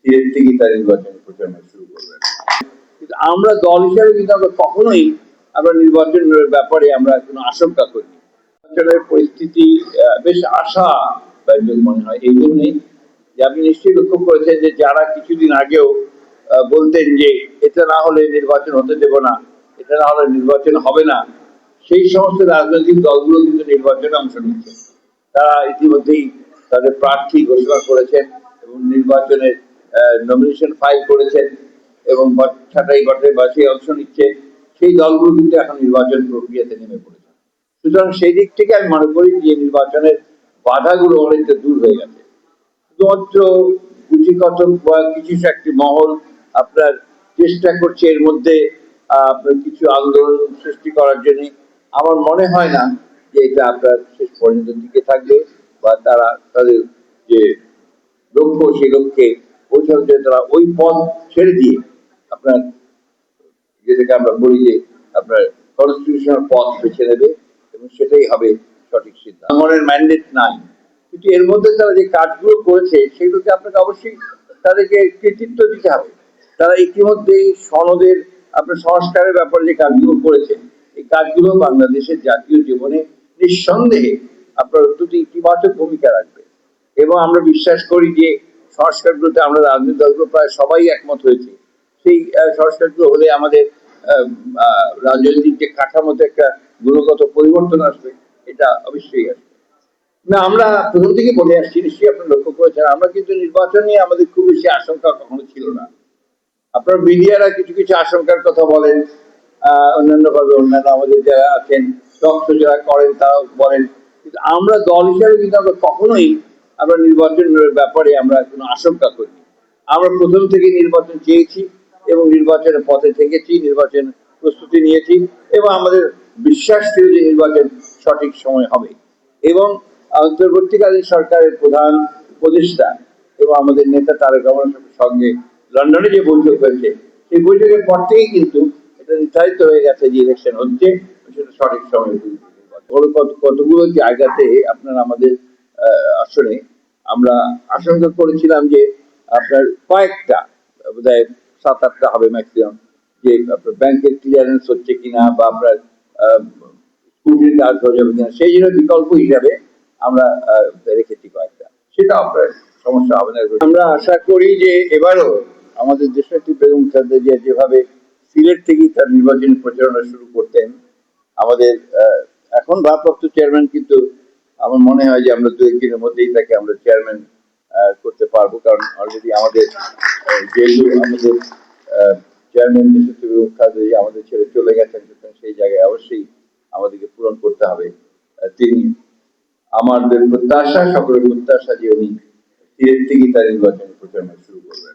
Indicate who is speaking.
Speaker 1: ধীরে থেকেই তার নির্বাচনী প্রচারণা শুরু করবেন। কিন্তু আমরা দল হিসাবে কিন্তু আমরা কখনোই আমরা নির্বাচনের ব্যাপারে আমরা কোনো আশঙ্কা করি। নির্বাচনের পরিস্থিতি বেশ আশাব্যঞ্জক মনে হয় এই জন্যই যে আপনি নিশ্চয়ই লক্ষ্য করেছেন যে যারা কিছুদিন আগেও বলতেন যে এটা না হলে নির্বাচন হতে দেব না, এটা না হলে নির্বাচন হবে না, সেই সমস্ত রাজনৈতিক দলগুলো কিন্তু নির্বাচনে অংশ নিচ্ছে। তারা ইতিমধ্যেই তাদের প্রার্থী ঘোষণা করেছেন এবং নির্বাচনের নমিনেশন ফাইল করেছেন এবং ছাঁটাই বাছাই অংশ নিচ্ছে। সেই দলগুলো কিন্তু এখন নির্বাচন প্রক্রিয়াতে নেমে পড়েছে। সুতরাং সেই দিক থেকে আমি মনে করি যে নির্বাচনের বাধাগুলো অনেকটা দূর হয়ে গেছে। শুধুমাত্র গুটিকতক বা কিছু একটি মহল আপনার চেষ্টা করছে এর মধ্যে আপনার কিছু আন্দোলন সৃষ্টি করার জন্য। আমার মনে হয় না যে এটা আপনার শেষ পর্যন্ত টিকে থাকবে বা তারা তাদের যে লক্ষ্য সেই লক্ষ্যে পৌঁছানোর জন্য তারা ওই পথ ছেড়ে দিয়ে আপনার যেটাকে আমরা বলি যে আপনার কনস্টিটিউশনাল পথ বেছে নেবে এবং সেটাই হবে সঠিক সিদ্ধান্ত। জনগণের ম্যান্ডেট নাই, কিন্তু এর মধ্যে তারা যে কাজগুলো করেছে সেগুলোকে আপনাকে অবশ্যই তাদেরকে কৃতিত্ব দিতে হবে। তারা ইতিমধ্যেই সনদের আপনার সংস্কারের ব্যাপারে যে কাজগুলো করেছে, এই কাজগুলো বাংলাদেশের জাতীয় জীবনে নিঃসন্দেহে আপনার অত্যন্ত ইতিবাচক ভূমিকা রাখবে এবং আমরা বিশ্বাস করি যে সংস্কারগুলোতে আমরা রাজনৈতিক দলগুলো প্রায় সবাই একমত হয়েছে। সেই সংস্কারগুলো হলে আমাদের রাজনৈতিক যে কাঠামোতে একটা গুণগত পরিবর্তন আসবে, এটা অবশ্যই আসবে। না, আমরা প্রথম থেকে বলে আসছি, নিশ্চয়ই আপনারা লক্ষ্য করেছেন, আমরা কিন্তু নির্বাচন নিয়ে আমাদের খুব বেশি আশঙ্কা কখনো ছিল না। আপনার মিডিয়ারা কিছু কিছু আশঙ্কার কথা বলেন, অন্যান্য ভাবে অন্যান্য আমাদের যারা আছেন টকশো যারা করেন তারাও বলেন, কিন্তু আমরা দল হিসাবে কিন্তু আমরা কখনোই আমরা নির্বাচনের ব্যাপারে আমরা কোনো আশঙ্কা করি। আমরা প্রথম থেকে নির্বাচন চেয়েছি এবং নির্বাচনের পথে থেকেছি, নির্বাচন প্রস্তুতি নিয়েছি এবং আমাদের বিশ্বাস ছিল যে নির্বাচন সঠিক সময় হবে এবং অন্তর্বর্তীকালীন সরকারের প্রধান উপদেষ্টা এবং আমাদের নেতা তারেক রহমানের সঙ্গে লন্ডনে যে বৈঠক হয়েছে সেই বৈঠকের পর থেকেই কিন্তু এটা নির্ধারিত হয়ে গেছে যে ইলেকশন হচ্ছে, সেটা সঠিক সময়ে কতগুলো জায়গাতে আপনার আমাদের আসলে আমরা আশঙ্কা করেছিলাম যে আপনার কয়েকটা বোধহয় 7-8টা হবে ম্যাক্সিমাম, যে আপনার ব্যাংকের ক্লিয়ারেন্স হচ্ছে কিনা বা আপনার স্কুটির কাজ হয়ে যাবে কিনা, সেই জন্য বিকল্প হিসাবে আমরা রেখেছি কয়েকটা। সেটা আপনার সমস্যা হবে না। আমরা আশা করি যে এবারও আমাদের দেশনেত্রী বেগম খালেদা জিয়া যেভাবে সিলেট থেকেই তার নির্বাচনী প্রচারণা শুরু করতেন, আমাদের এখন ভারপ্রাপ্ত চেয়ারম্যান, কিন্তু আমার মনে হয় যে আমরা 2-1 দিনের মধ্যেই তাকে আমরা চেয়ারম্যান করতে পারবো, কারণ অলরেডি আমাদের যেহেতু আমাদের চেয়ারম্যান দেশনেত্রী বেগম খালেদা জিয়া আমাদের ছেড়ে চলে গেছেন, সেই জায়গায় অবশ্যই আমাদেরকে পূরণ করতে হবে। তিনি আমাদের প্রত্যাশা, সকলের প্রত্যাশা যে উনি সিলেট থেকেই তার নির্বাচনী প্রচারণা শুরু করবেন।